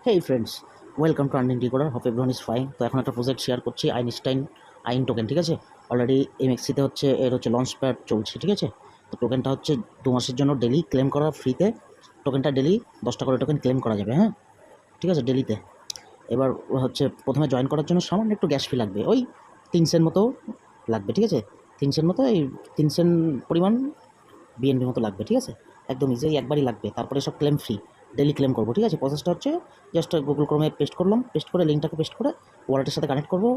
Hey friends, welcome to earning decoder. Hope everyone is fine. তো এখন একটা project share করছি, আইনস্টাইন আইন টোকেন। ঠিক আছে, অলরেডি এমএক্সিতে হচ্ছে এর হচ্ছে লঞ্চ প্যাড চলছে। ঠিক আছে, তো টোকেনটা হচ্ছে 2 মাসের জন্য ডেলি ক্লেম করা ফ্রিতে। টোকেনটা ডেলি 10টা করে টোকেন ক্লেম করা যাবে। হ্যাঁ, ঠিক আছে, ডেলিতে। এবার হচ্ছে প্রথমে জয়েন করার জন্য সামান্য একটু গ্যাস ফি লাগবে, ওই 3 সেন্ট মতো লাগবে। ঠিক আছে, 3 সেন্ট মতো, এই 3 সেন্ট পরিমাণ বিএনপি মতো লাগবে। ঠিক আছে, একদম ইজি, একবারই লাগবে। তারপরে সব ক্লেম ফ্রি, ডেলি ক্লেম করবো। ঠিক আছে, প্রসেসটা হচ্ছে জাস্ট গুগল ক্রোমে পেস্ট করলাম, পেস্ট করে লিঙ্কটাকে পেস্ট করে ওয়ালেটের সাথে কানেক্ট করবো,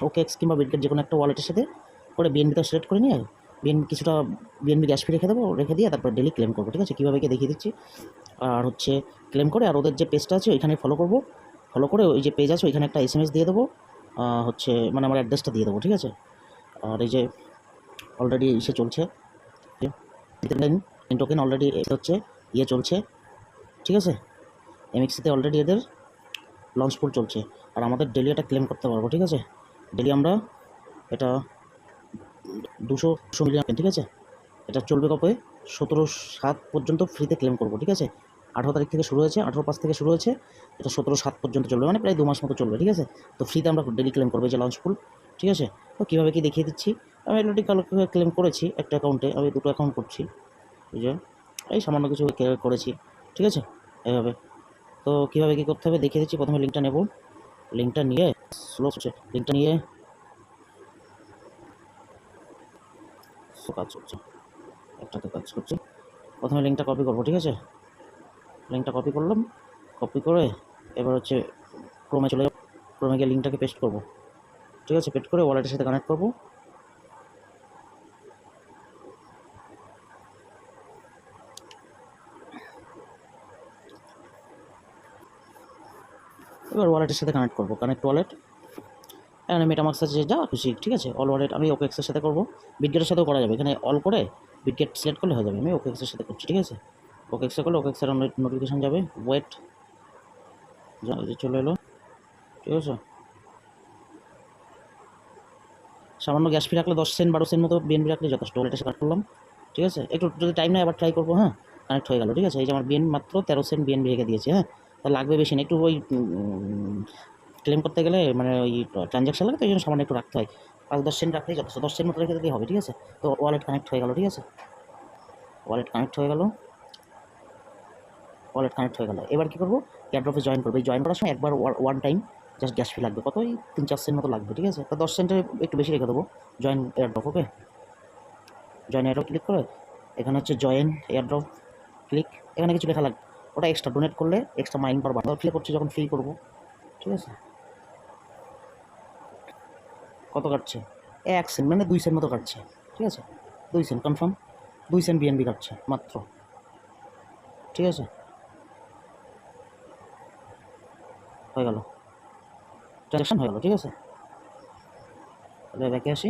OKX কিংবা বিটগেট যে কোনো একটা ওয়ালেটের সাথে করে বিএনপিটা সিলেক্ট করে নিয়ে বিএনপি কিছুটা বিএনপি গ্যাস ফি রেখে দেবো, রেখে দিয়ে তারপর ডেলি ক্লেম করবো। ঠিক আছে, কীভাবে কি দেখিয়ে দিচ্ছি। আর হচ্ছে ক্লেম করে আর ওদের যে পেজটা আছে ওইখানে ফলো করবো, ফলো করে ওই যে পেজ আছে ওইখানে একটা SMS দিয়ে দেবো, হচ্ছে মানে আমার অ্যাড্রেসটা দিয়ে দেবো। ঠিক আছে, আর এই যে অলরেডি এসে চলছে টোকেন, অলরেডি হচ্ছে চলছে। ঠিক আছে, এমএক্সিতে অলরেডি এদের লঞ্চ পুল চলছে, আর আমাদের ডেলি এটা ক্লেম করতে পারবো। ঠিক আছে, ডেলি আমরা এটা 200 মিলিয়ন। ঠিক আছে, এটা চলবে কবে? 17/7 পর্যন্ত ফ্রিতে ক্লেম করবো। ঠিক আছে, 18 তারিখ থেকে শুরু হয়েছে, 18/5 থেকে শুরু হয়েছে, এটা 17/7 পর্যন্ত চলবে, মানে প্রায় 2 মাস মতো চলবে। ঠিক আছে, তো ফ্রিতে আমরা ডেলি ক্লেম করবো, যে লঞ্চ পুল। ঠিক আছে, তো কীভাবে কি দেখিয়ে দিচ্ছি। আমি অলরেডি ক্লেম করেছি একটা অ্যাকাউন্টে, আমি 2টো অ্যাকাউন্ট করছি। এই যে এই সামান্য কিছু করেছি। ঠিক আছে, এভাবে। তো কীভাবে কী করতে হবে দেখিয়ে দিচ্ছি। প্রথমে লিঙ্কটা নেব, লিঙ্কটা নিয়ে স্লো হচ্ছে, লিঙ্কটা নিয়ে কাজ করছে, একটাতে কাজ করছে। প্রথমে লিঙ্কটা কপি করবো। ঠিক আছে, লিঙ্কটা কপি করলাম, কপি করে এবার হচ্ছে ক্রোমে চলে যাবো, ক্রোমে গিয়ে লিঙ্কটাকে পেস্ট করবো। ঠিক আছে, পেস্ট করে ওয়ালেটের সাথে কানেক্ট করবো। এবার ওয়ালেটের সাথে কানেক্ট করবো, কানেক্ট ওয়ালেট। এখানে মেটামাক্স আছে, যা খুশি। ঠিক আছে, অল ওয়ালেট আমি OKXের সাথে করবো, বিটগেটের সাথেও করা যাবে। এখানে অল করে বিটগেট সিলেক্ট করলে হয়ে যাবে। আমি OKXের সাথে করছি। ঠিক আছে, OKXে করলে OKXের নোটিফিকেশান যাবে, ওয়েট চলে এলো। ঠিক আছে, সামান্য গ্যাস ফি রাখলে 10 সেন্ট 12 সেন্ট মতো বিএনপি রাখলে যথেষ্ট। ওয়ালেটে কানেক্ট করলাম। ঠিক আছে, একটু যদি টাইম নেয় আবার ট্রাই করবো। হ্যাঁ, কানেক্ট হয়ে গেল। ঠিক আছে, এই যে আমার বিএন মাত্র 13 সেন্ট বিএনপি রেখে দিয়েছে। হ্যাঁ, তা লাগবে বেশি না, একটু ওই ক্লেম করতে গেলে মানে ওই ট্রানজ্যাকশন লাগে, তো এই জন্য সামান্য একটু রাখতে হয়। 5-10 সেন্ট রাখলেই যথেষ্ট, 10 সেন্ট মতো রেখে দিলেই হবে। ঠিক আছে, তো ওয়ালেট কানেক্ট হয়ে গেল। ঠিক আছে, ওয়ালেট কানেক্ট হয়ে গেল, ওয়ালেট কানেক্ট হয়ে গেল। এবার কী করবো? এয়ারড্রপে জয়েন করবো। এই জয়েন করার সময় একবার ওয়ান টাইম জাস্ট গ্যাস ফি লাগবে, কত? ওই 3-4 সেন্ট মতো লাগবে। ঠিক আছে, তো 10 সেন্টের একটু বেশি রেখে দেবো। জয়েন এয়ারড্রপ, ওকে। জয়েন এয়ারড্রপ ক্লিক করে এখানে হচ্ছে জয়েন এয়ারড্রপ ক্লিক, এখানে কিছু লেখা লাগবে, ওটা এক্সট্রা ডোনেট করলে এক্সট্রা মাইন পারবা। ফ্রি করছি যখন ফ্রি করবো। ঠিক আছে, কত কাটছে? 1 সেন্ট, মানে 2 সেন্ট মতো কাটছে। ঠিক আছে, 2 সেন্ট কনফার্ম, 2 সেন্ট বিএনবি কাটছে মাত্র। ঠিক আছে, হয়ে গেল, ট্রানজ্যাকশন হয়ে গেল। ঠিক আছে, তাহলে ব্যাকে আসি।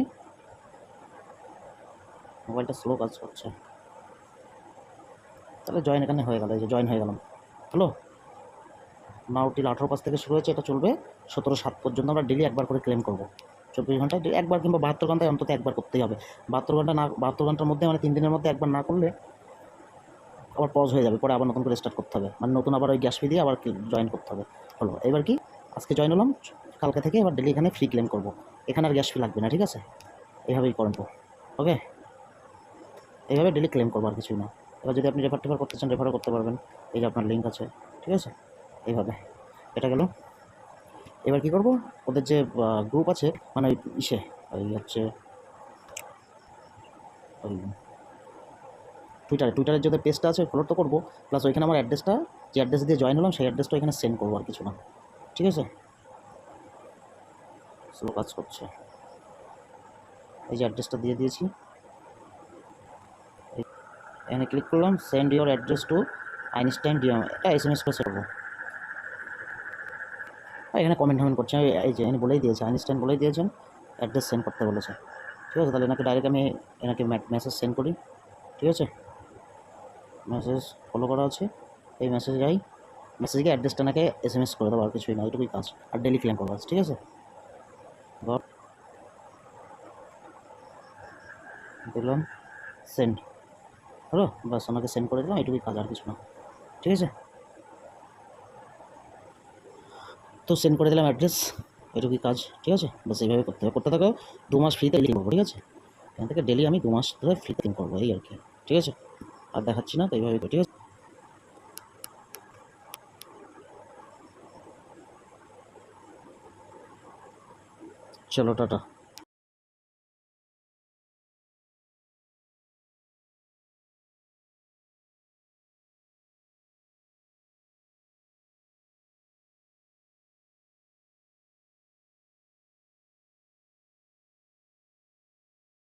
মোবাইলটা স্লো কাজ করছে। তাহলে জয়েন এখানে হয়ে গেল, এই যে জয়েন হয়ে গেলাম। হ্যালো, নাও টিল 18/5 থেকে শুরু হয়েছে, এটা চলবে 17/7 পর্যন্ত। আমরা ডেলি একবার করে ক্লেম করবো, 24 ঘন্টায় একবার কিংবা 72 ঘন্টায় অন্তত একবার করতেই হবে। 72 ঘন্টার মধ্যে, মানে 3 দিনের মধ্যে একবার না করলে আবার পজ হয়ে যাবে, পরে আবার নতুন করে স্টার্ট করতে হবে, মানে নতুন আবার ওই গ্যাস ফি দিয়ে আবার জয়েন করতে হবে। হলো, এবার কি আজকে জয়েন হলাম, কালকে থেকে এবার ডেলি এখানে ফ্রি ক্লেম করবো, এখানে আর গ্যাস ফি লাগবে না। ঠিক আছে, এইভাবেই করবো। ওকে, এইভাবে ডেলি ক্লেম করবো, আর কিছুই না। এবার যদি আপনি রেফার করতে চান, রেফারও করতে পারবেন, এই যে আপনার লিঙ্ক আছে। ঠিক আছে, এইভাবে এটা গেল। এবার কী করবো? ওদের যে গ্রুপ আছে, মানে ইসে ওই হচ্ছে ওই টুইটারের যে পেজটা আছে ফলো তো করবো, প্লাস ওইখানে আমার অ্যাড্রেসটা, যে অ্যাড্রেস দিয়ে জয়েন হলাম সেই অ্যাড্রেসটা এখানে সেন্ড করবো, আর কিছু না। ঠিক আছে, স্লো কাজ করছে। এই যে অ্যাড্রেসটা দিয়ে দিয়েছি, এখানে ক্লিক করলাম, send your address to Einstein DM, এটা SMS করে করবো। এখানে কমেন্ট করছে, এই যে এখানে বলেই দিয়েছে, আইনস্টাইন বলেই দিয়েছেন অ্যাড্রেস সেন্ড করতে বলেছে। ঠিক আছে, তাহলে এনাকে ডাইরেক্ট আমি এনাকে মেসেজ সেন্ড করি। ঠিক আছে, মেসেজ ফলো করা আছে, এই মেসেজ যাই, মেসেজকে অ্যাড্রেসটা নাকি SMS করে দেবো, আর কিছুই না, এইটুকুই কাজ। আর ডেলি ক্লেম করবো। ঠিক আছে, দিলাম সেন্ড, হলো, বাস ওনাকে সেন্ড করে দিলাম, এইটুকুই কাজ, আর কিছু না। ঠিক আছে, তো সেন্ড করে দিলাম অ্যাড্রেস, এটুকুই কাজ, ঠিক আছে? বাস এইভাবে করতে থাকো, 2 মাস ফ্রিতে লিঙ্ক করবো, ঠিক আছে? এখান থেকে ডেলি আমি 2 মাস ধরে ফ্রিতে লিঙ্ক করবো, এই আর কি, ঠিক আছে? আর দেখাচ্ছি না, তো এইভাবে, ঠিক আছে? চলো টাটা।